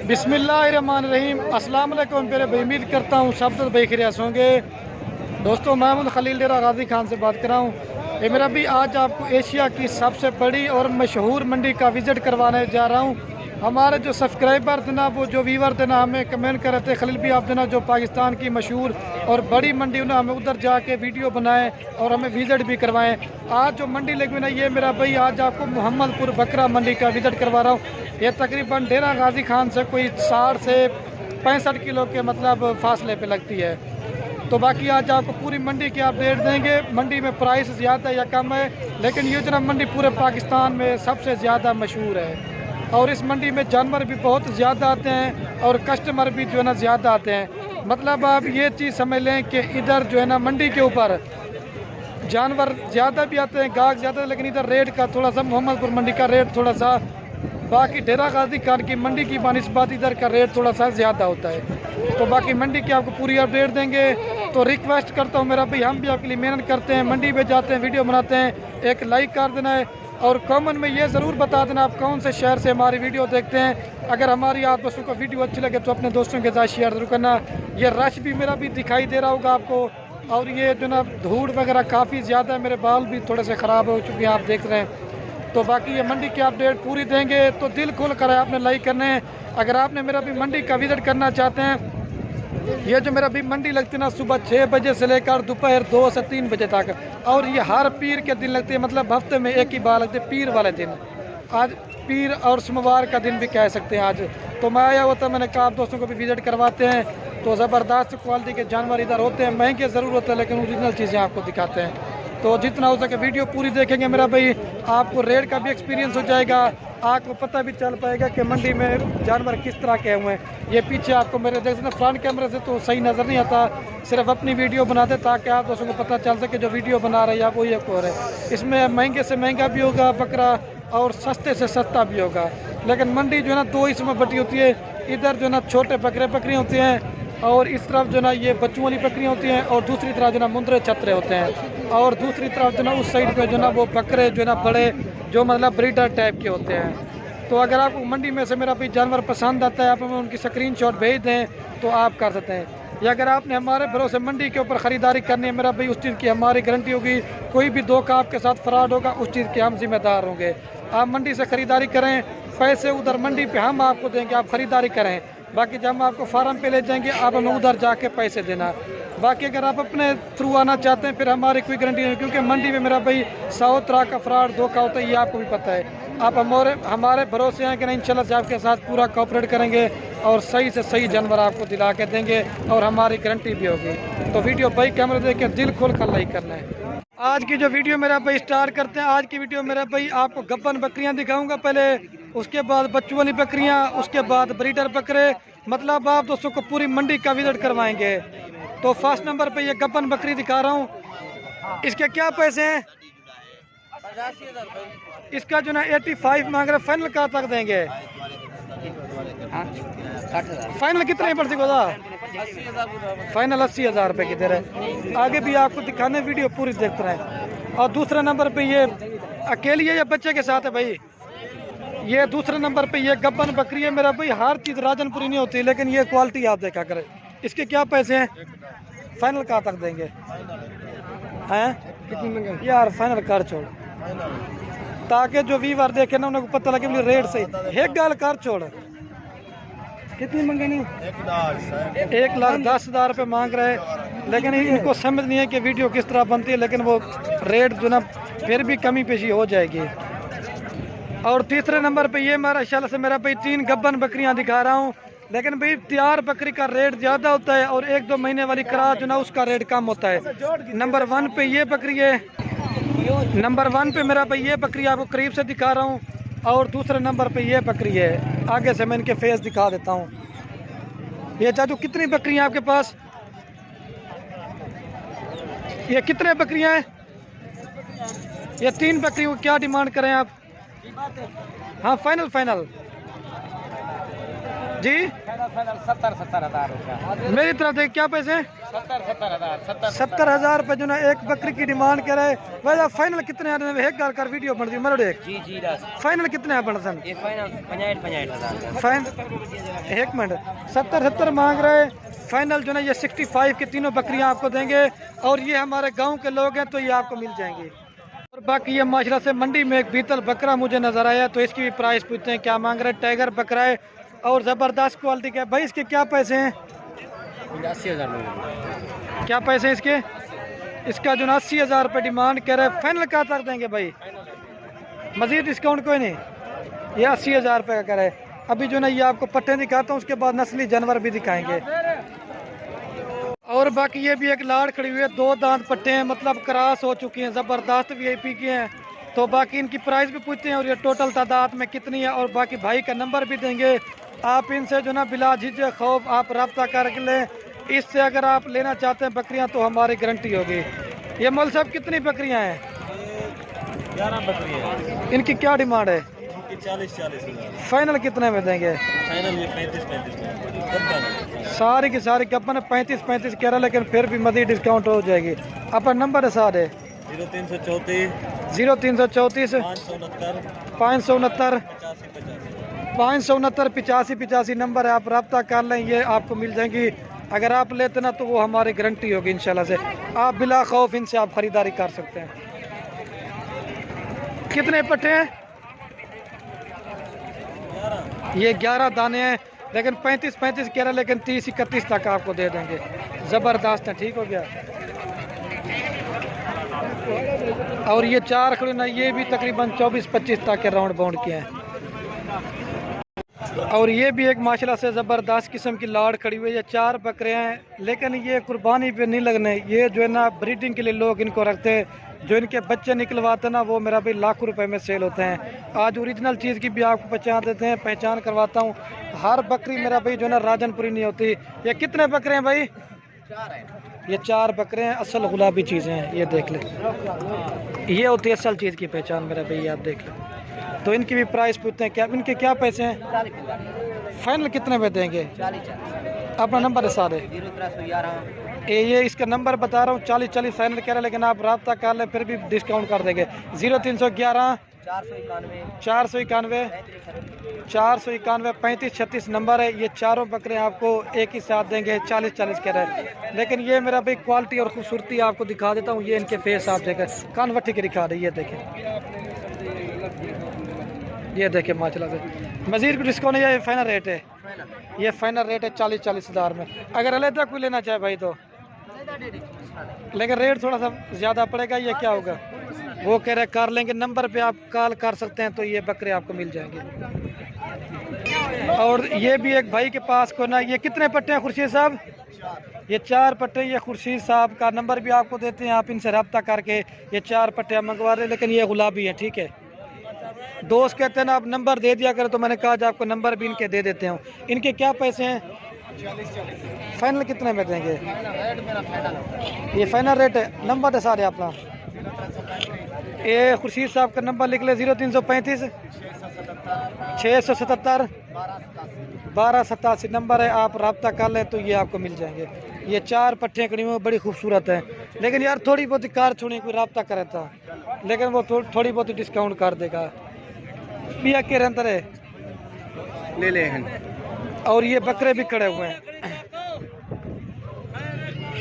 बिस्मिल्लाहिर्रहमानिर्रहीम। अस्सलाम वालेकुम मेरे भाई, उम्मीद करता हूँ सब तो बेखैरियत होंगे। दोस्तों, महमूद खलील डेरा गाजी खान से बात कर रहा हूँ। ये मेरा भी आज आपको एशिया की सबसे बड़ी और मशहूर मंडी का विज़िट करवाने जा रहा हूँ। हमारे जो सब्सक्राइबर थे ना, वो जो व्यूवर थे ना, हमें कमेंट कर रहे थे खलील भी आप देना जो पाकिस्तान की मशहूर और बड़ी मंडी ना, हमें उधर जाके वीडियो बनाएं और हमें विज़िट भी करवाएं। आज जो मंडी लगी हुई ना, ये मेरा भाई आज आपको मोहम्मदपुर बकरा मंडी का विज़िट करवा रहा हूँ। ये तकरीबन डेरा गाजी खान से कोई 60 से 65 किलो के मतलब फासले पे लगती है। तो बाकी आज आपको पूरी मंडी की अपडेट देंगे। मंडी में प्राइस ज़्यादा या कम है, लेकिन ये जो ना मंडी पूरे पाकिस्तान में सबसे ज़्यादा मशहूर है और इस मंडी में जानवर भी बहुत ज़्यादा आते हैं और कस्टमर भी जो है ना ज़्यादा आते हैं। मतलब आप ये चीज़ समझ लें कि इधर जो है ना मंडी के ऊपर जानवर ज़्यादा भी आते हैं, गाहक ज़्यादा, लेकिन इधर रेट का थोड़ा सा मोहम्मदपुर मंडी का रेट थोड़ा सा बाकी डेरा गाजी खान की मंडी की बानिस्बत इधर का रेट थोड़ा सा ज़्यादा होता है। तो बाकी मंडी की आपको पूरी अपडेट देंगे। तो रिक्वेस्ट करता हूँ मेरा भाई, हम भी आपके लिए मेहनत करते हैं, मंडी में जाते हैं, वीडियो बनाते हैं, एक लाइक कर देना है और कमेंट में ये ज़रूर बता देना आप कौन से शहर से हमारी वीडियो देखते हैं। अगर हमारी आप दोस्तों को वीडियो अच्छी लगे तो अपने दोस्तों के साथ शेयर जरूर करना। ये रश भी मेरा भी दिखाई दे रहा होगा आपको, और ये जो ना धूड़ वगैरह काफ़ी ज़्यादा है, मेरे बाल भी थोड़े से ख़राब हो चुके हैं, आप देख रहे हैं। तो बाकी ये मंडी की अपडेट पूरी देंगे, तो दिल खोल कर आपने लाइक करने हैं। अगर आपने मेरा भी मंडी का विजिट करना चाहते हैं, ये जो मेरा भी मंडी लगती है ना, सुबह 6 बजे से लेकर दोपहर 2 से 3 बजे तक, और ये हर पीर के दिन लगती है, मतलब हफ्ते में एक ही बार लगती है, पीर वाले दिन। आज पीर और सोमवार का दिन भी कह सकते हैं आज। तो मैं आया होता, मैंने कहा आप दोस्तों को भी विजिट करवाते हैं। तो ज़बरदस्त क्वालिटी के जानवर इधर होते हैं, महंगे ज़रूर होते हैं, लेकिन ओरिजिनल चीज़ें आपको दिखाते हैं। तो जितना हो सके वीडियो पूरी देखेंगे मेरा भाई, आपको रेट का भी एक्सपीरियंस हो जाएगा, आपको पता भी चल पाएगा कि मंडी में जानवर किस तरह के हुए हैं। ये पीछे आपको मेरे देख सकते फ्रंट कैमरे से तो सही नज़र नहीं आता, सिर्फ अपनी वीडियो बनाते ताकि आप दोस्तों को पता चल सके जो वीडियो बना रहे हैं आप वही एक और है। इसमें महंगे से महंगा भी होगा बकरा और सस्ते से सस्ता भी होगा, लेकिन मंडी जो है ना दो इसमें बटी होती है। इधर जो है ना छोटे बकरियाँ होती हैं और इस तरफ जो ना ये बच्चों वाली बकरियाँ होती हैं, और दूसरी तरफ जो ना मुंदरे छतरे होते हैं, और दूसरी तरफ जो ना उस साइड पे जो ना वो बकरे जो ना बड़े जो मतलब ब्रीडर टाइप के होते हैं। तो अगर आपको मंडी में से मेरा भी जानवर पसंद आता है, आप हमें उनकी स्क्रीनशॉट भेज दें तो आप कर सकते हैं। या अगर आपने हमारे भरोसे मंडी के ऊपर ख़रीदारी करनी है मेरा भाई, उस चीज़ की हमारी गारंटी होगी, कोई भी धोखा आपके साथ फ्रॉड होगा उस चीज़ के हम जिम्मेदार होंगे। आप मंडी से ख़रीदारी करें, पैसे उधर मंडी पे हम आपको देंगे, आप ख़रीदारी करें। बाकी जब हम आपको फार्म पे ले जाएंगे आप हमें उधर जाके पैसे देना। बाकी अगर आप अपने थ्रू आना चाहते हैं फिर हमारी कोई गारंटी नहीं, क्योंकि मंडी में मेरा भाई 100 तरह का फ्रॉड धोखा होता है, ये आपको भी पता है। आप हमारे भरोसे हैं कि नहीं, इंशाल्लाह से आपके साथ पूरा कोऑपरेट करेंगे और सही से सही जानवर आपको दिला के देंगे और हमारी गारंटी भी होगी। तो वीडियो भाई कैमरे देख के दिल खोल कर लाइक करना है। आज की जो वीडियो मेरा भाई स्टार्ट करते हैं। आज की वीडियो मेरा भाई आपको गब्बन बकरियां दिखाऊंगा पहले, उसके बाद बच्चों वाली बकरियां, उसके बाद ब्रीडर बकरे, मतलब आप दोस्तों को पूरी मंडी का विजिट करवाएंगे। तो फर्स्ट नंबर पे ये गब्बन बकरी दिखा रहा हूँ। इसके क्या पैसे हैं? 85,000। इसका जो ना 85 मांग रहे, फाइनल कहाँ तक देंगे? फाइनल कितने पड़ सकेगा? फाइनल 80,000 रुपये की दे रहे। आगे भी आपको दिखाने वीडियो पूरी देखते रहे। और दूसरे नंबर पे ये अकेली है या बच्चे के साथ है भाई? ये दूसरे नंबर पे ये गब्बन बकरी है मेरा भाई। हर चीज़ राजनपुरी नहीं होती, लेकिन ये क्वालिटी आप देखा करें। इसके क्या पैसे हैं? फाइनल कहाँ तक देंगे हैं? कितनी यार फाइनल कर छोड़, ताकि जो व्यूअर देखे ना उनको पता लगे रेट सही। एक गाल कर छोड़, कितनी मंगे नहीं? 1,10,000 रुपये मांग रहे हैं, लेकिन इनको समझ नहीं है कि वीडियो किस तरह बनती है, लेकिन वो रेट जो ना फिर भी कमी पेशी हो जाएगी। और तीसरे नंबर पे ये माशाल्लाह से मेरा भाई 3 गब्बन बकरियां दिखा रहा हूँ, लेकिन भाई तैयार बकरी का रेट ज़्यादा होता है और 1-2 महीने वाली करा जो ना उसका रेट कम होता है। नंबर 1 पे ये बकरी है, नंबर 1 पे मेरा भाई ये बकरी आपको करीब से दिखा रहा हूँ, और दूसरे नंबर पे ये बकरी है। आगे से मैं इनके फेस दिखा देता हूँ। ये चाचू कितनी बकरियां आपके पास? ये कितने बकरियां हैं? ये 3 बकरियों को क्या डिमांड करें आप? हाँ फाइनल जी 70,000 रुपया मेरी तरफ से क्या पैसे हैं? 70,000 रुपये जो ना एक बकरी की डिमांड करे। वैसे फाइनल कितने एक गाल कर वीडियो बन रही मरो जी फाइनल कितने बन सन ये फाइनल फाइन एक मिनट 70 मांग रहे फाइनल जो ना ये 65 की तीनों बकरियां आपको देंगे और ये हमारे गांव के लोग हैं तो ये आपको मिल जाएंगे। और बाकी ये माशरा से मंडी में एक बीतल बकरा मुझे नजर आया तो इसकी भी प्राइस पूछते हैं क्या मांग रहे हैं। टाइगर बकरा है और ज़बरदस्त क्वालिटी का है। भाई इसके क्या पैसे हैं? 80,000 क्या पैसे हैं इसके? इसका जो ना 80,000 रुपये डिमांड कर रहे हैं। फाइनल क्या तक देंगे भाई? मजीद डिस्काउंट कोई नहीं, ये 80,000 रुपये का करे। अभी जो ना ये आपको पट्टे दिखाता हूँ उसके बाद नस्ली जानवर भी दिखाएंगे। और बाकी ये भी एक लाड़ खड़ी हुई है, 2 दांत पट्टे हैं मतलब क्रॉस हो चुकी हैं, ज़बरदस्त VIP की हैं। तो बाकी इनकी प्राइस भी पूछते हैं और ये टोटल तादाद में कितनी है और बाकी भाई का नंबर भी देंगे। आप इनसे जो ना बिला झिझक खौफ आप रब्ता करके लें। इससे अगर आप लेना चाहते हैं बकरियां तो हमारी गारंटी होगी। ये मौल साहब कितनी बकरियां हैं? 11 बकरियां। इनकी क्या डिमांड है? 40,000। फाइनल कितने में देंगे? फाइनल ये 35 सारी की सारी कपन 35 कह रहा लेकिन फिर भी मजीद डिस्काउंट हो जाएगी। अपना नंबर है सारे 0334 569 85 नंबर है। आप रब्ता कर लें, ये आपको मिल जाएंगी। अगर आप लेते ना तो वो हमारी गारंटी होगी इंशाल्लाह से। आप बिला खौफ इनसे आप खरीदारी कर सकते हैं। कितने पट्टे हैं? ये 11 दाने हैं लेकिन 35 कह रहा लेकिन 30-31 तक आपको दे देंगे। ज़बरदस्त है, ठीक हो गया। और ये 4 खड़े ना ये भी तकरीबन 24-25 तक के राउंड बाउंड के हैं। और ये भी एक माशाल्लाह से ज़बरदस्त किस्म की लाड़ खड़ी हुई है। ये 4 बकरे हैं लेकिन ये कुर्बानी पे नहीं लगने, ये जो है ना ब्रीडिंग के लिए लोग इनको रखते हैं। जो इनके बच्चे निकलवाते हैं ना वो मेरा भाई लाखों रुपए में सेल होते हैं। आज ओरिजिनल चीज़ की भी आपको पहचान करवाता हूँ। हर बकरी मेरा भाई जो है ना राजनपुरी नहीं होती। ये कितने बकरे हैं भाई? 4 है। ये 4 बकरे हैं, असल गुलाबी चीज़ें हैं। ये देख ले, ये होती है असल चीज़ की पहचान मेरा भाई, आप देख ले। तो इनकी भी प्राइस पूछते हैं क्या इनके क्या पैसे हैं? फाइनल कितने में देंगे? 40। अपना नंबर है सारे 0311 ये इसका नंबर बता रहा हूँ 40 फाइनल कह रहे लेकिन आप रब्ता कर ले फिर भी डिस्काउंट कर देंगे। 0311 491 3536 नंबर है। ये चारों बकरे आपको एक ही साथ देंगे 40 कह रहे हैं। लेकिन ये मेरा भाई क्वालिटी और खूबसूरती आपको दिखा देता हूँ। ये इनके फेस आप देखें, कान वट्टी के दिखा रही है, देखें ये देखें माशाल्लाह से। मजीद को डिस्काउंट है, ये फाइनल रेट है। ये फाइनल रेट है 40,000 में। अगर अलग कोई लेना चाहे भाई तो, लेकिन रेट थोड़ा सा ज़्यादा पड़ेगा। ये क्या होगा वो कह रहे कर लेंगे। नंबर पे आप कॉल कर सकते हैं तो ये बकरे आपको मिल जाएंगे। और ये भी एक भाई के पास को ना, ये कितने पट्टे हैं खुर्शीद साहब? ये 4 पट्टे। ये खुर्शीद साहब का नंबर भी आपको देते हैं, आप इनसे रब्ता करके ये 4 पट्टे मंगवा रहे। लेकिन ये गुलाबी है, ठीक है। दोस्त कहते हैं ना आप नंबर दे दिया करें तो मैंने कहा जो आपको नंबर भी इनके दे देते हैं। इनके क्या पैसे हैं? 40 फाइनल कितने में देंगे? ये फाइनल रेट है। नंबर है सारे अपना। ये खुर्शीद साहब का नंबर लिख ले 0335 677 1287 नंबर है। आप रब्ता कर लें तो ये आपको मिल जाएंगे। ये 4 पट्टियाँ कड़ी हुई बड़ी खूबसूरत है। लेकिन यार थोड़ी बहुत कार छोड़ी कोई रब्ता करे था, लेकिन वो थोड़ी बहुत डिस्काउंट कर देगा। पिया के अंदर है ले ले। और ये बकरे भी खड़े हुए हैं।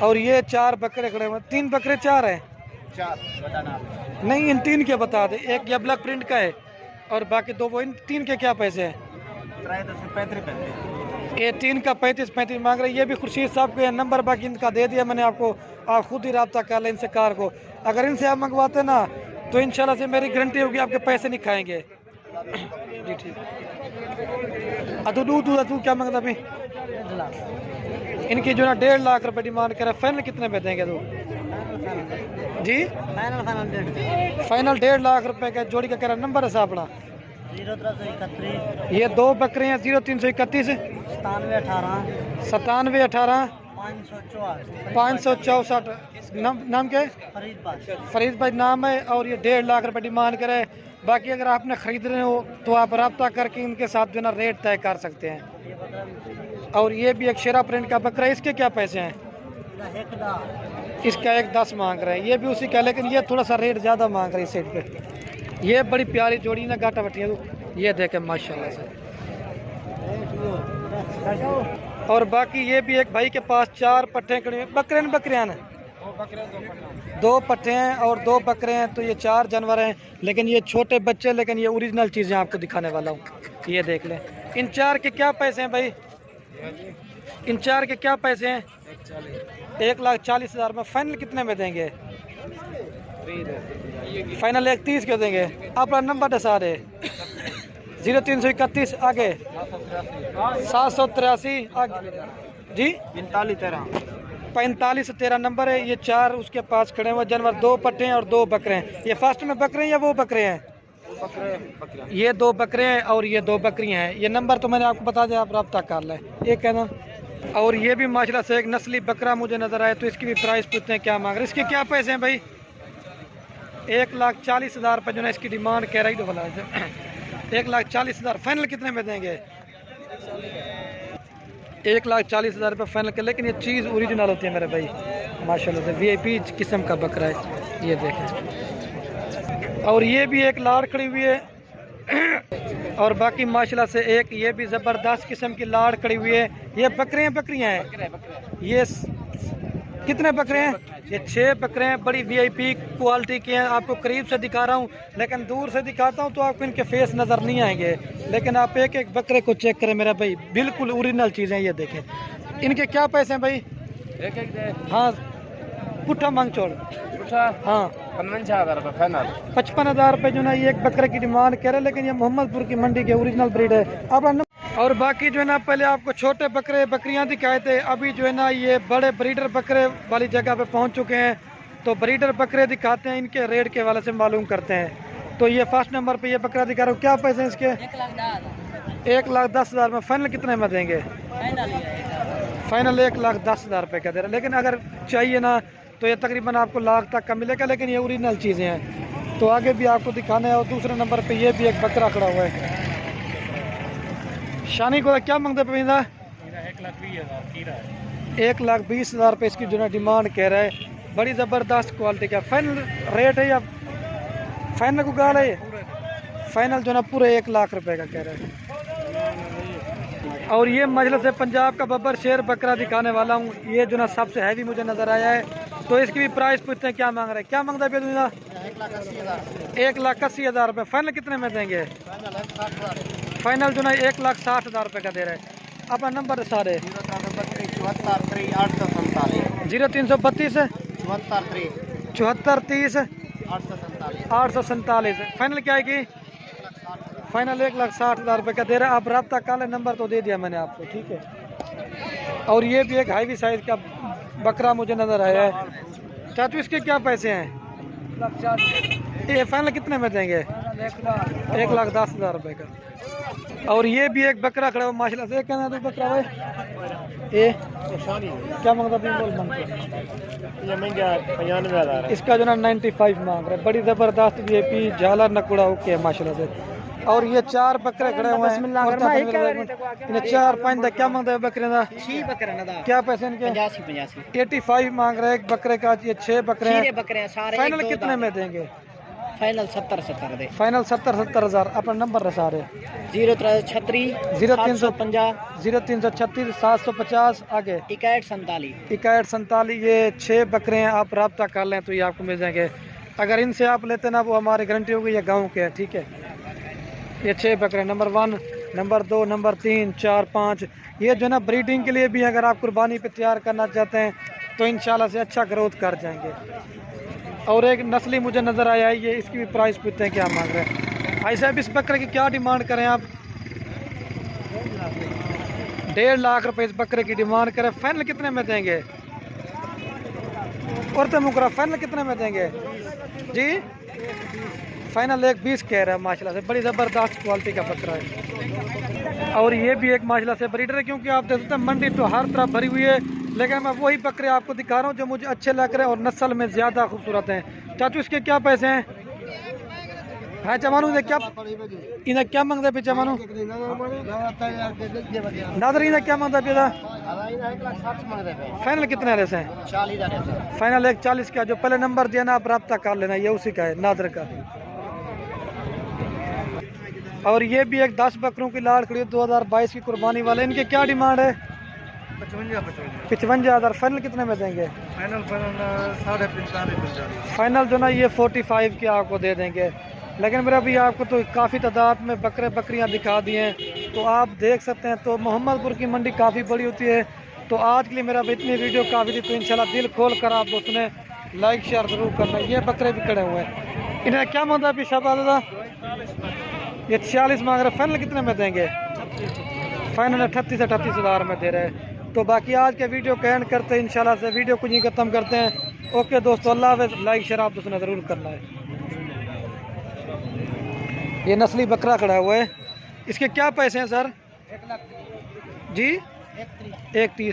और ये 4 बकरे खड़े हुए हैं। 3 बकरे 4 हैं? 4 नहीं, इन 3 के बता दे। एक ये ब्लैक प्रिंट का है और बाकी 2 वो। इन 3 के क्या पैसे हैं? 35 ये 3 का 35 मांग रहे। ये भी खुर्शीद साहब के नंबर बाकी इनका दे दिया मैंने आपको। आप खुद ही रब्ता कर लें इनसे कार को। अगर इनसे आप मंगवाते ना तो इंशाल्लाह से मेरी गारंटी होगी आपके पैसे नहीं खाएंगे जी। ठीक। तू क्या मांगता भाई? इनकी जो ना 1.5 लाख रुपए डिमांड करे। फाइनल कितने में देंगे तू जी? फाइनल 1.5 लाख रुपए का जोड़ी का कह रहा। नंबर है साहब अपना 0331 ये 2 बकरे हैं 0331 97 18 564। नाम क्या है? फरीद भाई नाम है। और ये 1.5 लाख रुपए डिमांड करे। बाकी अगर आपने खरीद रहे हो तो आप रब्ता करके इनके साथ जो ना रेट तय कर सकते हैं। और ये भी एक शेरा प्रिंट का बकरा है। इसके क्या पैसे हैं? इसका 1,10 मांग रहे हैं, ये भी उसी का, लेकिन ये थोड़ा सा रेट ज़्यादा मांग रहे हैं इस साइड पे। ये बड़ी प्यारी जोड़ी ना गाटा बटिया, ये देखें माशाल्लाह से। और बाकी ये भी एक भाई के पास 4 पट्टे खड़े, बकरे बकरियां हैं, 2 पट्टे हैं और 2 बकरे हैं, तो ये 4 जानवर हैं, लेकिन ये छोटे बच्चे, लेकिन ये ओरिजिनल चीज़ें आपको दिखाने वाला हूँ। ये देख लें। इन 4 के क्या पैसे हैं भाई? इन 4 के क्या पैसे हैं? 1,40,000 में। फाइनल कितने में देंगे? फाइनल 1,30 क्यों देंगे? अपना नंबर दसा रहे 0331 आगे 783 आगे जी 4513 नंबर है। ये 4 उसके पास खड़े हुए जानवर, 2 पट्टे हैं और 2 बकरे हैं। ये फर्स्ट में बकरे हैं या वो बकरे हैं? ये 2 बकरे हैं और ये 2 बकरियां हैं। ये नंबर तो मैंने आपको बता दिया, आप रब्ता कर लें, ये कहना। और ये भी माशाल्लाह से एक नस्ली बकरा मुझे नजर आया, तो इसकी भी प्राइस पूछते हैं क्या मांग रहे हैं। इसके क्या पैसे हैं भाई? 1,40,000 रुपये जो है इसकी डिमांड कह रही, तो भला 1,40,000 फाइनल कितने में देंगे? 1,40,000 रुपये फाइनल कर, लेकिन ये चीज़ ओरिजिनल होती है मेरे भाई माशाल्लाह से, VIP किस्म का बकरा है, ये देखें। और ये भी एक लाड़ खड़ी हुई है और बाकी माशाल्लाह से एक ये भी ज़बरदस्त किस्म की लाड़ खड़ी हुई है। ये बकरे हैं बकरियां हैं? ये कितने बकरे हैं? ये 6 बकरे हैं, बड़ी VIP क्वालिटी के हैं। आपको करीब से दिखा रहा हूँ, लेकिन दूर से दिखाता हूँ तो आपको इनके फेस नज़र नहीं आएंगे, लेकिन आप एक एक बकरे को चेक करें मेरा भाई, बिल्कुल ओरिजिनल चीज़ें। ये देखें। इनके क्या पैसे हैं भाई? हाँ पुट्ठा मांग छोड़, हाँ 55,000 रुपये फाइनल। 55,000 रुपये जो ना ये एक बकरे की डिमांड कह रहे हैं, लेकिन ये मोहम्मदपुर की मंडी के ओरिजिनल ब्रीड है। अब और बाकी जो है ना, पहले आपको छोटे बकरे बकरियां दिखाए थे, अभी जो है ना ये बड़े ब्रीडर बकरे वाली जगह पे पहुंच चुके हैं, तो ब्रीडर बकरे दिखाते हैं, इनके रेट के वाले से मालूम करते हैं। तो ये फर्स्ट नंबर पे ये बकरा दिखा रहा हूँ, क्या पैसे हैं इसके? 1,10,000 में। फाइनल कितने में देंगे? फाइनल 1,10,000 रुपये का दे रहा है, लेकिन अगर चाहिए ना तो ये तकरीबन आपको लाख तक का मिलेगा, लेकिन ये ओरिजिनल चीज़ें हैं। तो आगे भी आपको दिखाना है। और दूसरे नंबर पे ये भी एक बकरा खड़ा हुआ है। शानी को क्या मांगते पैदा? 1,20,000 रुपये इसकी जो है डिमांड कह रहा है, बड़ी ज़बरदस्त क्वालिटी का। फाइनल रेट है या फाइनल को गाल है? फाइनल जो ना पूरे 1,00,000 रुपये का कह रहा है। और ये मजलिस पंजाब का बब्बर शेर बकरा दिखाने वाला हूँ, ये जो ना सबसे हैवी मुझे नज़र आया है, तो इसकी भी प्राइस पूछते हैं क्या मांग रहे हैं? क्या मांगता है बेदुनिया? 1,80,000 रुपये। फाइनल कितने में देंगे? फाइनल जो ना 1,60,000 रुपये का दे रहे हैं। अपना नंबर सारे 0332 7430 847। फाइनल क्या है कि फाइनल 1,60,000 रुपये का दे रहा है। आप रब्ता काले नंबर तो दे दिया मैंने आपको, ठीक है। और ये भी एक हाईवी साइज का बकरा मुझे नज़र आया है। चाचू इसके क्या पैसे हैं? ये फाइनल कितने में देंगे? 1,10,000 रुपये का। और ये भी एक बकरा खड़ा हुआ माशाल्लाह से, कहना तो बकरा भाई ये क्या मांगता? इसका जो ना 95 मांग रहे हैं, बड़ी ज़बरदस्त VIP झालर नकुड़ा ओके माशाल्लाह से। और ये 4 बकरे खड़े हुए हैं, 4-5 क्या मांगता है बकरे का? क्या पैसे इनके? 85 मांग रहे हैं एक बकरे का। ये 6 बकरे हैं। फाइनल कितने में देंगे? फाइनल 70 दे। फाइनल 70,000। अपना नंबर रसा रहे 0336 0336 750 आगे 6147। ये 6 बकरे हैं, आप रब्ता कर लें तो ये आपको मिल जाएंगे। अगर इनसे आप लेते ना, वो हमारी गारंटी होगी, ये गाँव के हैं, ठीक है। ये 6 बकरे, नंबर 1, नंबर 2, नंबर 3, 4, 5। ये जो ना ब्रीडिंग के लिए भी अगर आप कुर्बानी पे तैयार करना चाहते हैं तो इंशाल्लाह से अच्छा ग्रोथ कर जाएंगे। और एक नस्ली मुझे नज़र आया है, ये इसकी भी प्राइस पूछते हैं क्या मांग रहे हैं। भाई साहब इस बकरे की क्या डिमांड करें आप? 1.5 लाख रुपए इस बकरे की डिमांड करें। फाइनल कितने में देंगे? और तो मुकरा फाइनल कितने में देंगे जी? फाइनल 1,20 कह रहा है माशाल्लाह से, बड़ी ज़बरदस्त क्वालिटी का बकरा है। और ये भी एक माशाल्लाह से ब्रीडर है, क्योंकि आप देख सकते हैं मंडी तो हर तरफ भरी हुई है, लेकिन मैं वही बकरे आपको दिखा रहा हूँ जो मुझे अच्छे लग रहे हैं और नस्ल में ज़्यादा खूबसूरत हैं। चाचू इसके क्या पैसे हैं? हाँ चमानू क्या इन्हें क्या मांगते पे? चमानू नादर इन्हें क्या मांगता पे? फाइनल कितने रेस हैं? 40,000 फाइनल 140 का। जो पहले नंबर दिया ना आप रब्ता कर लेना, ये उसी का है, नादर का। और ये भी एक 10 बकरों की लाड़ खड़ी 2022 की कुर्बानी वाले। इनकी क्या डिमांड है? 55,000। फाइनल कितने में देंगे? फाइनल 45,000। फाइनल जो ना ये 45 के आपको दे देंगे। लेकिन मेरा भी आपको तो काफ़ी तादाद में बकरे बकरियां दिखा दिए हैं, तो आप देख सकते हैं। तो मोहम्मदपुर की मंडी काफ़ी बड़ी होती है। तो आज के लिए मेरा इतनी वीडियो काफ़ी थी। तो इंशाल्लाह दिल खोल कर आप दोस्तों ने लाइक शेयर ज़रूर करना। ये बकरे भी खड़े हुए हैं। इन्हें क्या मांगा अभी शाबाद दादा? ये 46 मांग रहे। फाइनल कितने में देंगे? फाइनल 38,000 में दे रहे हैं। तो बाकी आज के वीडियो का एंड करते हैं इंशाल्लाह से। वीडियो कुछ ही ख़त्म करते हैं। ओके दोस्तों, अल्लाह हाफ़िज़। लाइक शेयर आप दोस्तों ने ज़रूर करना है। ये नस्ली बकरा खड़ा हुआ है। इसके क्या पैसे हैं सर? 1 लाख जी 1 130।